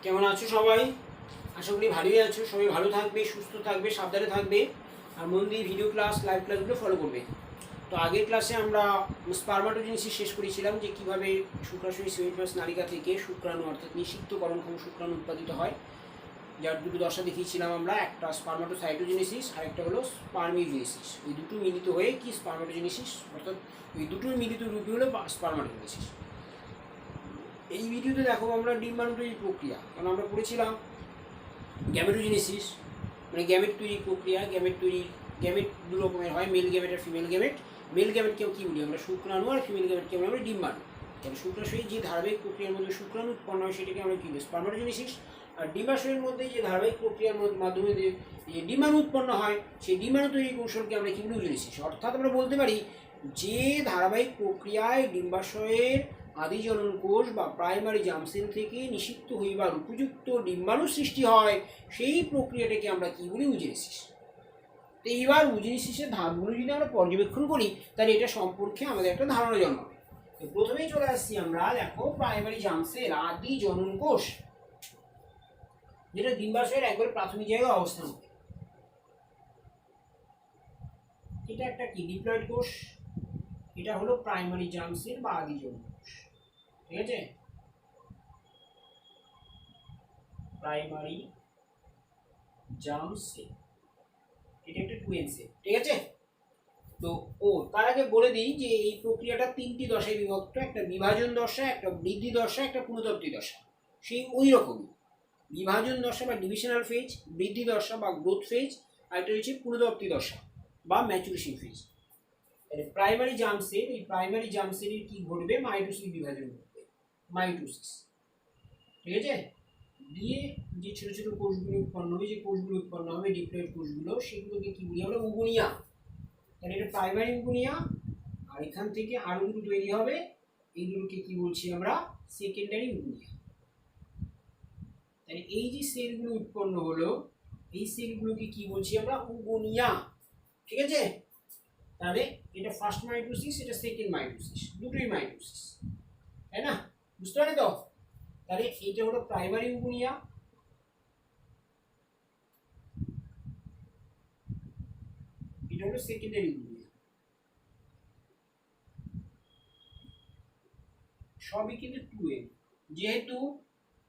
কেমন আছো সবাই? আশা করি ভালোই আছো। সবাই ভালো থাকবে, সুস্থ থাকবে, সাবধানে থাকবে, আর মন দিয়ে ভিডিও ক্লাস, লাইভ ক্লাসগুলো ফলো করবে। তো আগের ক্লাসে আমরা স্পারমাটোজেনেসিস শেষ করেছিলাম, যে কীভাবে শুক্রাশয়ী সেমিপ্লাস নালিকা থেকে শুক্রাণু অর্থাৎ নিষিক্তকরণক্ষম শুক্রাণু উৎপাদিত হয়, যার দুটো দশা দেখিয়েছিলাম আমরা। একটা স্পারমাটোসাইটোজেনেসিস আর একটা হলো স্পার্মিওজেনেসিস। এই দুটো মিলিত হয়ে কি স্পারমাটোজেনেসিস, অর্থাৎ এই দুটোর মিলিত রূপই হলো স্পারমাটোজেনেসিস। এই ভিডিওতে দেখো আমরা ডিম্বাণু তৈরির প্রক্রিয়া, কারণ আমরা পড়েছিলাম গ্যামেটোজেনেসিস, মানে গ্যামেট তৈরির প্রক্রিয়া। গ্যামেট দু রকমের হয়, মেল গ্যামেট আর ফিমেল গ্যামেট। মেল গ্যামেটকেও কী বলি আমরা? শুক্রাণু। আর ফিমেল গ্যামেটকে আমরা ডিম্বাণু। তাহলে শুক্রাশয়ী যে ধারাবাহিক প্রক্রিয়ার মধ্যে শুক্রাণু উৎপন্ন হয় সেটাকে আমরা কী বলি? স্পার্মাটোজেনেসিস। আর ডিম্বাশয়ের মধ্যে যে ধারাবাহিক প্রক্রিয়ার মাধ্যমে যে ডিম্বাণু উৎপন্ন হয় সেই ডিম্বাণু তৈরির কৌশলকে আমরা কী বলি? ওজেনেসিস। অর্থাৎ আমরা বলতে পারি যে ধারাবাহিক প্রক্রিয়ায় ডিম্বাশয়ের আদি জনন কোষ বা প্রাইমারি জার্মসেল থেকে নিষিক্ত হইবার উপযুক্ত ডিম্বাণু সৃষ্টি হয়, সেই প্রক্রিয়াটাকে আমরা কী বলি? ওজেনেসিস। তো এইবার ওজেনেসিসের ধাপগুলো যদি আমরা পর্যবেক্ষণ করি তাহলে এটা সম্পর্কে আমাদের একটা ধারণা জন্মাবে। তো প্রথমেই চলে আসছি আমরা, দেখো প্রাইমারি জার্মসেল আদি জনন কোষ, যেটা ডিম্বাশয়ের একবার প্রাথমিক জায়গায় অবস্থান করে। এটা একটা কি? ডিপ্লয়েড কোষ। এটা হলো প্রাইমারি জার্মসেল বা আদি জনন কোষ। ঠিক আছে, প্রাইমারি জার্ম সেল, এটা একটা 2n সেল। ঠিক আছে, তো তার আগে বলে দিই যে এই প্রক্রিয়াটা তিনটি দশায় বিভক্ত। একটা বিভাজন দশা, একটা বৃদ্ধি দশা, একটা পুনরুত্পত্তি দশা। সেই ওই রকমই বিভাজন দশা বা ডিভিশনাল ফেজ, বৃদ্ধি দশা বা গ্রোথ ফেজ, আর একটা হচ্ছে পুনরুত্পত্তি দশা বা maturation phase. Primary germ sell, এই প্রাইমারি জার্ম সেলের কি ঘটবে? মাইটোসিস বিভাজন ঘটবে, মাইটোসিস। ঠিক আছে, দিয়ে যে ছোটো ছোটো কোষগুলো উৎপন্ন হবে, যে কোষগুলো উৎপন্ন হবে ডিপ্লয়েড কোষগুলো, সেগুলোকে কি বলি আমরা? উগুনিয়া। তাহলে এটা প্রাইমারি উগুনিয়া। আর এখান থেকে আরো দুটো তৈরি হবে, এই দুটোকে কি বলছি আমরা? সেকেন্ডারি উগুনিয়া। তাহলে এই যে সেলগুলো উৎপন্ন হলো, এই সেলগুলোকে কি বলছি আমরা? উগুনিয়া। ঠিক আছে, তাহলে এটা ফার্স্ট মাইটোসিস, এটা সেকেন্ড মাইটোসিস, দুটোই মাইটোসিস, তাই না? বুঝতে পারি তো? তাহলে এটা হলো প্রাইমারি উগুনিয়া, এটা হলো সেকেন্ডারি উগুনিয়া। সবই কিন্তু 2n, যেহেতু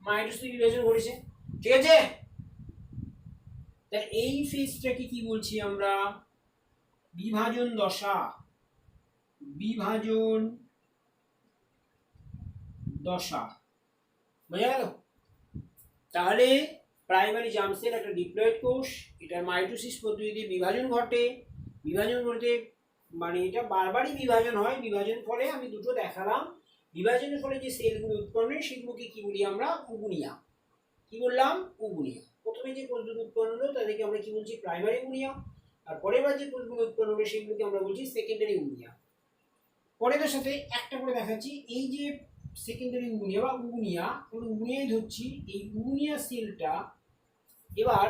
মাইটোসিস বিভাজন ঘটেছে। ঠিক আছে, তাহলে এই ফেজটাকে কি বলছি আমরা? বিভাজন দশা। বিভাজন দশা, বোঝা গেল? তাহলে প্রাইমারি জার্ম সেল একটা ডিপ্লয়েড কোষ, এটা মাইটোসিস পদ্ধতিতে বিভাজন ঘটে। বিভাজন ঘটে মানে এটা বারবারই বিভাজন হয়। বিভাজন ফলে আমি দুটো দেখালাম, বিভাজনের ফলে যে সেলগুলো উৎপন্ন হয় সেগুলোকে কি বলি আমরা? উগুনিয়া। কি বললাম? উগুনিয়া। প্রথমে যে কোষগুলো উৎপন্ন হলো তাদেরকে আমরা কি বলছি? প্রাইমারি উগুনিয়া। আর পরের বার যে কোষগুলো উৎপন্ন হবে সেগুলোকে আমরা বলছি সেকেন্ডারি উগুনিয়া। পরের সাথে একটা করে দেখাচ্ছি, এই যে সেকেন্ডারি উগুনিয়া বা উগুনিয়া, উগুনিয়াই ধরছি, এই উগুনিয়া সেলটা এবার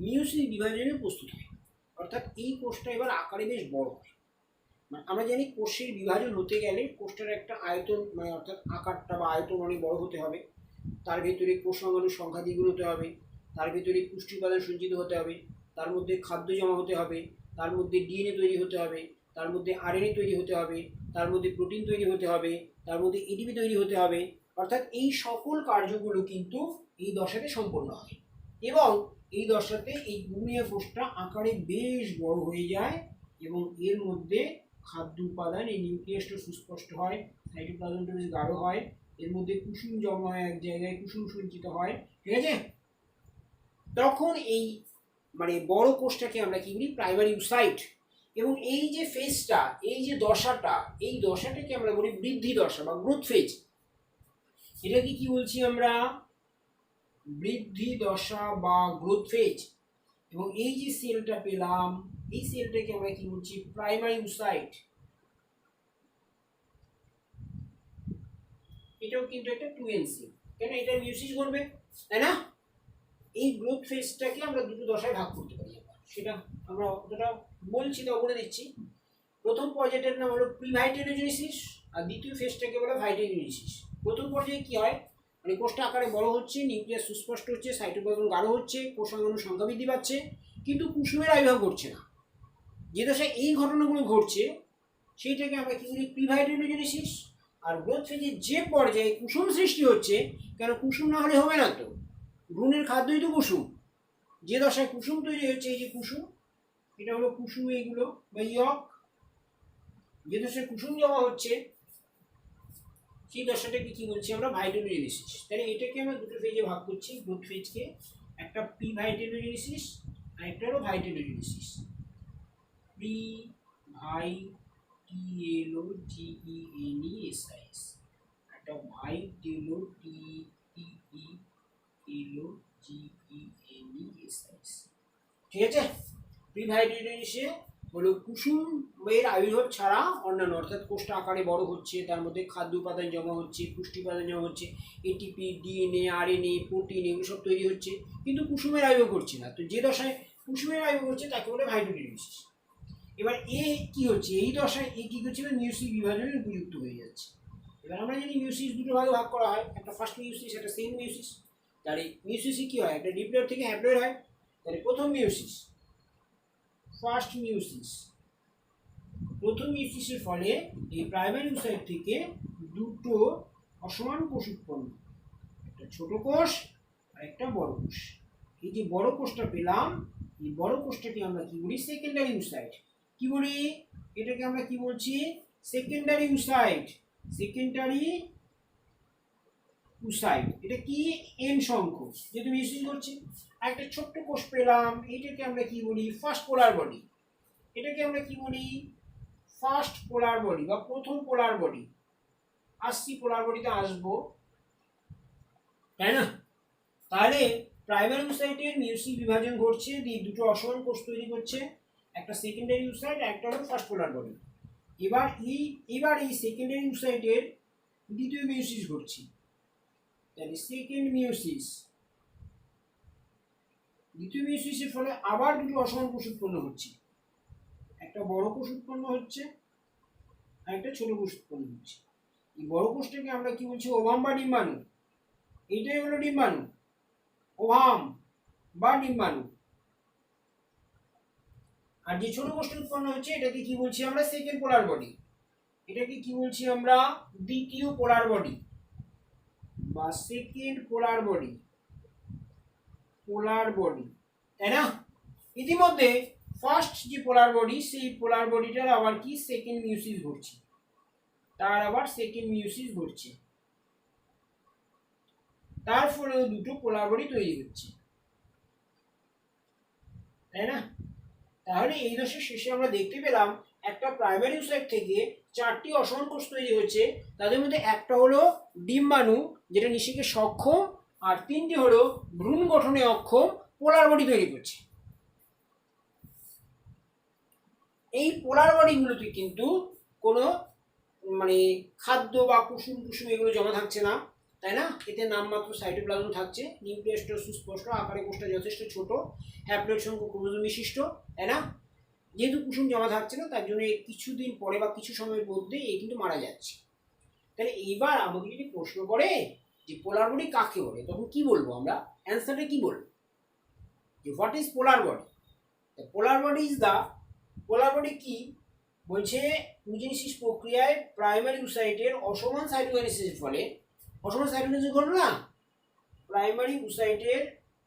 মিয়োসিস বিভাজনে প্রস্তুত হয়। অর্থাৎ এই কোষটা এবার আকারে বেশ বড় হয়। মানে আমরা জানি কোষের বিভাজন হতে গেলে কোষটার একটা আয়তন, মানে অর্থাৎ আকারটা বা আয়তন অনেক বড় হতে হবে। তার ভেতরে কোষাণুর সংখ্যা দ্বিগুণ হতে হবে, তার ভেতরে পুষ্টি উপাদান সঞ্চিত হতে হবে, তার মধ্যে খাদ্য জমা হতে হবে, তার মধ্যে ডিএনএ তৈরি হতে হবে, তার মধ্যে আরএনএ তৈরি হতে হবে, তার মধ্যে প্রোটিন তৈরি হতে হবে, তার মধ্যে এটিপি তৈরি হতে হবে। অর্থাৎ এই সকল কার্যগুলো কিন্তু এই দশাতে সম্পন্ন হয়, এবং এই দশাতে এই উগুনিয়া কোষটা আকারে বেশ বড় হয়ে যায়, এবং এর মধ্যে খাদ্য উপাদান, এই নিউক্লিয়াসটা সুস্পষ্ট হয়, সাইটোপ্লাজমটা বেশ গাঢ় হয়, এর মধ্যে কুসুম জমা হয় এক জায়গায়, কুসুম সঞ্চিত হয়। ঠিক আছে, তখন এই মানে বড় কোষটাকে আমরা কি বলি? প্রাইমারি ইউসাইট। এবং এই যে ফেজটা, এই যে দশাটা, এই দশাটাকে আমরা বলি বৃদ্ধি দশা বা গ্রোথ ফেজ। এটাকে কি বলছি আমরা? বৃদ্ধি দশা বা গ্রোথ ফেজ। এবং এই যে সেলটা পেলাম, এই সেলটাকে আমরা কি বলছি? প্রাইমারি ইউসাইট। এটাও কিন্তু একটা 2n সেল, কেন? এটা মিয়োসিস করবে, তাই না? এই গ্রোথ ফেজটাকে আমরা দুটো দশায় ভাগ করতে পারি। সেটা আমরা অতটা বলছি না, বলে দিচ্ছি। প্রথম পর্যায়টার নাম হলো প্রিভাইটেরিওজেনেসিস, আর দ্বিতীয় ফেজটাকে বলে ভাইটেরিওজেনেসিস। প্রথম পর্যায়ে কি হয়? মানে কোষটা আকারে বড় হচ্ছে, নিউক্লিয়াস সুস্পষ্ট হচ্ছে, সাইটোপ্লাজম গাঢ় হচ্ছে, কোষাঙ্গাণুর সংখ্যা বৃদ্ধি পাচ্ছে, কিন্তু কুসুমের আবির্ভাব ঘটছে না। যে দশায় এই ঘটনাগুলো ঘটছে সেইটাকে আমরা কি বলি প্রিভাইটোজেনেসিস। আর গ্রোথ ফেজের যে পর্যায়ে কুসুম সৃষ্টি হচ্ছে, কেন কুসুম না হলে হবে না তো, ভ্রূণের খাদ্যই তো কুসুম। যে দশায় কুসুম তৈরি হচ্ছে, এই যে কুসুম, এটা হলো কুসুম, এইগুলো বা ইয়ক। যে দশায় কুসুম জমা হচ্ছে সেই দশাটাকে কি বলছি আমরা ভাইটোজেনেসিস। তাহলে এটাকে আমরা দুটো ফেজে ভাগ করছি, গ্রোথ ফেজকে, একটা প্রি ভাইটোজেনেসিস আর একটা হলো ভাইটোজেনেসিস। প্রি ভাইটিএলওজিইএনইএসআইএস, একটা ভাইটিএলওজিইএনইএসআইএস। ঠিক আছে। প্রি ভাইটোজেনেসিসে হলো কুসুমের আবির্ভাব ছাড়া অন্যান্য, অর্থাৎ কোষটা আকারে বড় হচ্ছে, তার মধ্যে খাদ্য উপাদান জমা হচ্ছে, পুষ্টি উপাদান জমা হচ্ছে, এটিপি, ডিএনএ, আরএনএ, প্রোটিন, এগুলো সব তৈরি হচ্ছে, কিন্তু কুসুমের আবির্ভাব ঘটছে না। তো যে দশায় কুসুমের আবির্ভাব হচ্ছে তাকে বলে ভাইটোজেনেসিস। এবার এ কি হচ্ছে, এই দশায় এ কি করছে না মিউসিস বিভাজনের উপযুক্ত হয়ে যাচ্ছে। এবার আমরা জানি মিউসিস দুটো ভাগে ভাগ করা হয়, একটা ফার্স্ট মিউসিস, একটা সেকেন্ড মিউসিস। তাহলে মিউসিসে কি হয়, একটা ডিপ্লয়েড থেকে হ্যাপ্লয়েড হয়। তাহলে প্রথম মিউসিস, ফার্স্ট মিউসিস, প্রথম মিউসিসের ফলে এই প্রাইমারি ইউসাইট থেকে দুটো অসমান কোষ উৎপন্ন, একটা ছোট কোষ আর একটা বড় কোষ। এই যে বড় কোষটা পেলাম, এই বড় কোষটাকে আমরা কি বলি সেকেন্ডারি ইউসাইট। কি বলি এটাকে আমরা, কি বলছি সেকেন্ডারি ইউসাইট। সেকেন্ডারি ইউসাইট এটা কি এন সংখ্যক, যেহেতু মিউসিস করছি। একটা ছোট্ট কোষ পেলাম, এটাকে আমরা কি বলি ফার্স্ট পোলার বডি। এটাকে আমরা কি বলি ফার্স্ট পোলার বডি বা প্রথম পোলার বডি। আসছি পোলার বডিতে আসবো, তাই না। তাহলে প্রাইমারি ইউসাইটের মিউসিস বিভাজন ঘটছে, দিয়ে দুটো অসমান কোষ তৈরি করছে, একটা সেকেন্ডারি ইউসাইট, একটা হলো ফার্স্ট পোলার বডি। এবার এই সেকেন্ডারি ইউসাইটের দ্বিতীয় মিউসিস ঘটছে। তাহলে সেকেন্ড মিউসিস, দ্বিতীয় মিউসিসের ফলে আবার দুটো অসমান কোষ উৎপন্ন হচ্ছে, একটা বড় কোষ উৎপন্ন হচ্ছে আর একটা ছোট কোষ উৎপন্ন হচ্ছে। এই বড় কোষটাকে আমরা কি বলছি ওভাম বা ডিম্বাণু। এইটাই হলো ডিম্বাণু, ওভাম বা ডিম্বাণু। আর যে ছোট কোষটা উৎপন্ন হচ্ছে এটাকে কি বলছি আমরা সেকেন্ড পোলার বডি। এটাকে কি বলছি আমরা দ্বিতীয় পোলার বডি বা সেকেন্ড পোলার বডি, পোলার বডি, তাই না। ইতিমধ্যে ফার্স্ট যে পোলার বডি, সেই পোলার বডিটার আবার কি সেকেন্ড মিউসিস ঘটছে, তার আবার সেকেন্ড মিউসিস ঘটছে, তার ফলেও দুটো পোলার বডি তৈরি হচ্ছে, তাই না। তাহলে এই দশার শেষে আমরা দেখতে পেলাম একটা প্রাইমারি ইউসাইট থেকে চারটি অসমান কোষ তৈরি হচ্ছে, তাদের মধ্যে একটা হলো ডিম্বাণু যেটা নিষেকে সক্ষম, আর তিনটি হলো ভ্রূণ গঠনে অক্ষম পোলার বডি তৈরি করছে। এই পোলার বডিগুলোতে কিন্তু কোনো মানে খাদ্য বা কুসুম কুসুম এগুলো জমা থাকছে না, তাই না। এতে নামমাত্র সাইটোপ্লাজম থাকছে, নিউক্লিয়াসটা সুস্পষ্ট, আকারে কোষটা যথেষ্ট ছোট, হ্যাপ্লয়েড সংখ্যক ক্রোমোজোম বিশিষ্ট, তাই না। যেহেতু কুসুম জমা থাকছে না তার জন্য কিছুদিন পরে বা কিছু সময়ের মধ্যে এই কিন্তু মারা যাচ্ছে। তাহলে এইবার আমাকে যদি প্রশ্ন করে যে পোলার বডি কাকে বলে, তখন কি বলবো আমরা, অ্যান্সারটা কি বলবো যে what is polar body. Polar body is the, polar body কি বলছে ইউজেনেসিস প্রক্রিয়ায় প্রাইমারি ইউসাইটের অসমান সাইটোকাইনেসিসের ফলে, অসমান সাইটোকাইনেসিস ঘটলো না, প্রাইমারি ইউসাইটের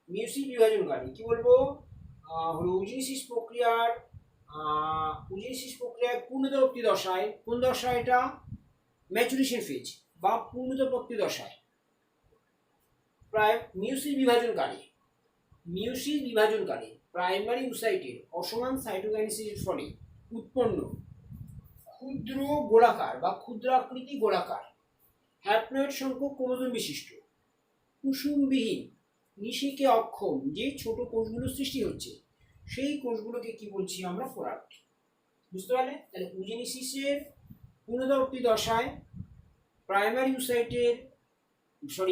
মিউসিস বিভাজনকারী, কি বলবো হলো ইউজেনেসিস প্রক্রিয়ার পূর্ণতাপ্রাপ্তি দশায়, কোন দশায় এটা ম্যাচুরেশন ফেজ বা পূর্ণতাপ্রাপ্তি দশায়, প্রায় মিউসিস বিভাজনকারী প্রাইমারি ইউসাইটের অসমান সাইটোকাইনেসিসের ফলে উৎপন্ন ক্ষুদ্র গোলাকার বা ক্ষুদ্রাকৃতি গোলাকার হ্যাপ্লয়েড সংখ্যক ক্রোমোজোম বিশিষ্ট কুসুমবিহীন নিষেকে অক্ষম যে ছোট কোষগুলো সৃষ্টি হচ্ছে, সেই কোষগুলোকে কি বলছি আমরা পোলার বডি। বুঝতে পারলে। তাহলে ইউজেনেসিসের পূর্ণতাপ্রাপ্তি দশায় প্রাইমারি ইউসাইটের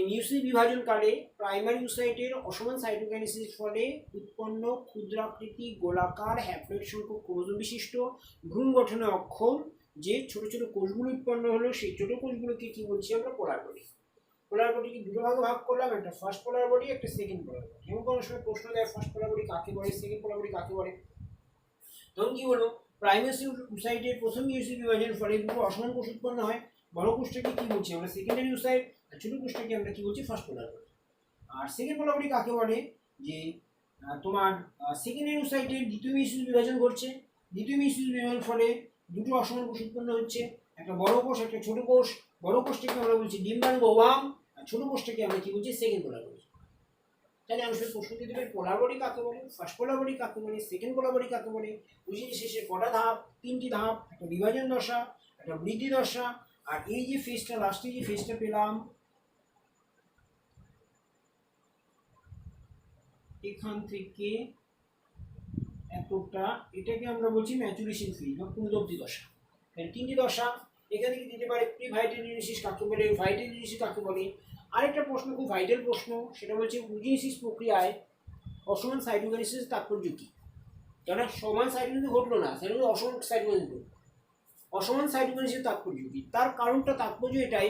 মিউসিস বিভাজনকালে প্রাইমারি ইউসাইটের অসমান সাইটোকাইনেসিসের ফলে উৎপন্ন ক্ষুদ্রাকৃতি গোলাকার হ্যাপ্লয়েড সংখ্যক ক্রোমোজোম বিশিষ্ট ভ্রূণ গঠনে অক্ষম যে ছোট ছোট কোষগুলো উৎপন্ন হলো, সেই ছোট কোষগুলোকে কি বলছি আমরা পোলার বডি। পোলার বডিকে দুটো ভাগে ভাগ করলাম, একটা ফার্স্ট পোলার বডি, একটা সেকেন্ড পোলার বডি। এমন কোনো সময় প্রশ্ন দেয় ফার্স্ট পোলার বডি কাকে বলে, সেকেন্ড পোলার বডি কাকে বলে, তখন কি বলবো, প্রাইমারি ওসাইটের প্রথম ইউসি বিভাজনের ফলে দুটো অসমান কোষ উৎপন্ন হয়। বড় কোষটাকে কি বলছি আমরা সেকেন্ডারি ওসাইট, আর ছোট কোষটাকে আমরা কি বলছি ফার্স্ট পোলার বডি। আর সেকেন্ড পোলার বডি কাকে বলে, যে তোমার সেকেন্ডারি ওসাইটের দ্বিতীয় মিউসিস বিভাজন ঘটছে, দ্বিতীয় মিউসিস বিভাজনের ফলে দুটো অসমান কোষ উৎপন্ন হচ্ছে, একটা বড় কোষ একটা ছোট কোষ। বড় কোষটাকে আমরা বলছি ডিম্বাণু বা ওয়াম, আর ছোট কোষটাকে আমরা কি বলছি সেকেন্ড পোলার বডি। তাহলে আমি প্রশ্ন দিতে পারি পোলার বডি কাকে বলে, ফার্স্ট পোলার বডি কাকে বলে, সেকেন্ড পোলার বডি কাকে বলে, বুঝিয়ে শেষে কটা ধাপ, তিনটি ধাপ, একটা বিভাজন দশা, একটা বৃদ্ধি দশা, আর এই যে ফেজটা লাস্টে যে ফেজটা পেলাম এখান থেকে এতটা, এটাকে আমরা বলছি ম্যাচুরেশন ফেজ বা পূর্ণবর্তী দশা। তিনটি দশা এখানে কি দিতে পারে, প্রি ভাইটাল ইউনিসিস কাকে বলে, ভাইটাল ইউনিসিস কাকে বলে। আরেকটা প্রশ্ন খুব ভাইটাল প্রশ্ন, সেটা বলছে উজিনিসিস প্রক্রিয়ায় অসমান সাইটোকাইনেসিসের তাৎপর্য কী। কেননা সমান সাইটোকাইনেসিস ঘটলো না, সেটা হলো অসমান সাইটোকাইনেসিস ঘটলো। অসমান সাইটোকাইনেসিসের তাৎপর্য কী, তার কারণটা তাৎপর্য এটাই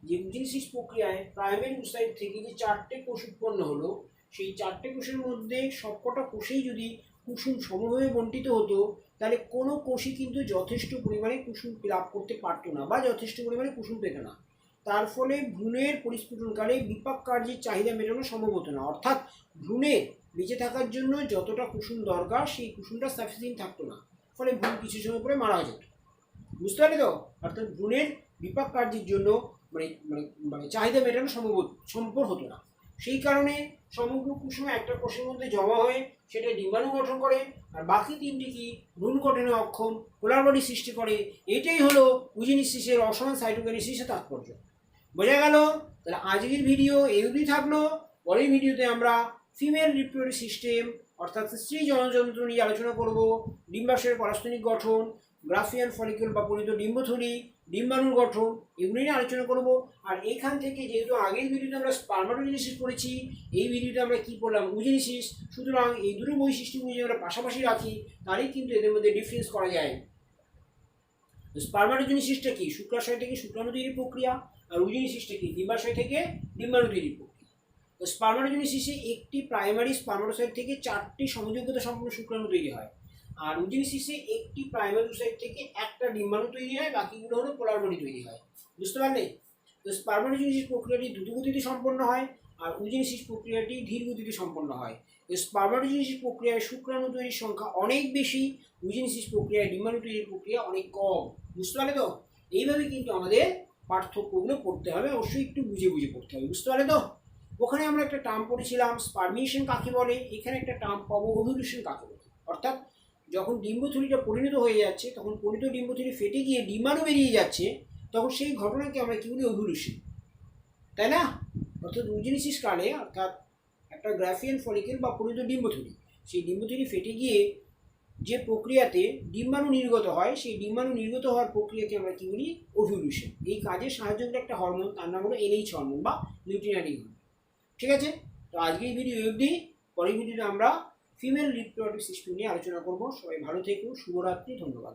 যে উজিনিসিস প্রক্রিয়ায় প্রাইমারি ওসাইট থেকে যে চারটে কোষ উৎপন্ন হলো, সেই চারটে কোষের মধ্যে সবকটা কোষেই যদি কুসুম সমভাবে বণ্টিত হতো, তাহলে কোনো কোষই কিন্তু যথেষ্ট পরিমাণে কুসুম লাভ করতে পারতো না বা যথেষ্ট পরিমাণে কুসুম পেত না। তার ফলে ভ্রূণের পরিস্ফুটনকালে বিপাক কার্যের চাহিদা মেটানো সম্ভব হতো না। অর্থাৎ ভ্রূণের বেঁচে থাকার জন্য যতটা কুসুম দরকার সেই কুসুমটা সাফিসিয়েন্ট থাকতো না, ফলে ভ্রূণ কিছু সময় পরে মারা যেত। বুঝতে পারলে তো? অর্থাৎ ভ্রূণের বিপাক কার্যের জন্য মানে মানে মানে চাহিদা মেটানো সম্ভব হতো না। সেই কারণে সমগ্র কুসুম একটা কোষের মধ্যে জমা হয়ে সেটা ডিম্বাণু গঠন করে, আর বাকি তিনটি কি ভ্রূণ গঠনে অক্ষম, পোলার বডি সৃষ্টি করে। এটাই হলো উজিনিসিসের অসমান সাইটোকাইনেসিসের তাৎপর্য। বোঝা গেল? তাহলে আজকের ভিডিও এই অবধি থাকলো। পরের ভিডিওতে আমরা ফিমেল রিপ্রোডাক্টিভ সিস্টেম অর্থাৎ স্ত্রী জনযন্ত্র নিয়ে আলোচনা করব, ডিম্বাশয়ের পারস্তনিক গঠন, গ্রাফিয়ান ফলিকল বা পরিত ডিম্বথলি, ডিম্বাণুর গঠন, এগুলো নিয়ে আলোচনা করব। আর এখান থেকে যেহেতু আগের ভিডিওতে আমরা স্পার্মাটোজেনেসিস পড়েছি, এই ভিডিওতে আমরা কি পড়লাম উজিনিসিস, সুতরাং এই দুটো বৈশিষ্ট্যগুলি যদি আমরা পাশাপাশি রাখি তাহলেই কিন্তু এদের মধ্যে ডিফারেন্স করা যায়। স্পার্মাটোজেনেসিসটা কি, শুক্রাশয় থেকে শুক্রাণু তৈরির প্রক্রিয়া, আর উজিনিসিসটা কি ডিম্বাশয় থেকে ডিম্বাণু তৈরির প্রক্রিয়া। তো স্পার্মাটোজেনেসিসে একটি প্রাইমারি স্পার্মাটোসাইট থেকে চারটি সমযোগ্যতা সম্পন্ন শুক্রাণু তৈরি হয়, আর উজিনিসিসে একটি প্রাইমারি ওসাইট থেকে একটা ডিম্বাণু তৈরি হয়, বাকিগুলো হলো পোলার বডি তৈরি হয়। বুঝতে পারলে? তো স্পার্মাটোজেনেসিস প্রক্রিয়াটি দ্রুত গতিতে সম্পন্ন হয়, আর উজিনিসিস প্রক্রিয়াটি ধীর গতিতে সম্পন্ন হয়। স্পার্মাটোজেনেসিস প্রক্রিয়ায় শুক্রাণু তৈরির সংখ্যা অনেক বেশি, উজিনিসিস প্রক্রিয়ায় ডিম্বাণু তৈরির প্রক্রিয়া অনেক কম। বুঝতে পারলে তো? এইভাবে কিন্তু আমাদের পার্থক্যগুলো পড়তে হবে, অবশ্যই একটু বুঝে বুঝে পড়তে হবে। বুঝতে পারলে তো? ওখানে আমরা একটা টার্ম পড়েছিলাম স্পার্মিয়েশন কাকে বলে, এখানে একটা টার্ম পাবো ওভ্যুলেশন কাকে বলে। অর্থাৎ যখন ডিম্বথলিটা পরিণত হয়ে যাচ্ছে, তখন পরিণত ডিম্বথলি ফেটে গিয়ে ডিম্বাণু বেরিয়ে যাচ্ছে, তখন সেই ঘটনাকে আমরা কী বলি ওভ্যুলেশন, তাই না? অর্থাৎ উজিনিসিস কালে অর্থাৎ একটা গ্রাফিয়ান ফলিকেল বা পরিণত ডিম্বথলি, সেই ডিম্বথলি ফেটে গিয়ে যে প্রক্রিয়াতে ডিম্বাণু নির্গত হয়, সেই ডিম্বাণু নির্গত হওয়ার প্রক্রিয়াকে আমরা কী বলি ওভ্যুলেশন। এই কাজে সাহায্য করে একটা হরমোন, তার নাম হলো NH হরমোন বা লিউটিনারি হরমোন। ঠিক আছে? তো আজকের ভিডিও অবধি, পরের ভিডিওতে আমরা ফিমেল রিপ্রোডাক্টিভ সিস্টেম নিয়ে আলোচনা করব। সবাই ভালো থেকো, শুভরাত্রি, ধন্যবাদ।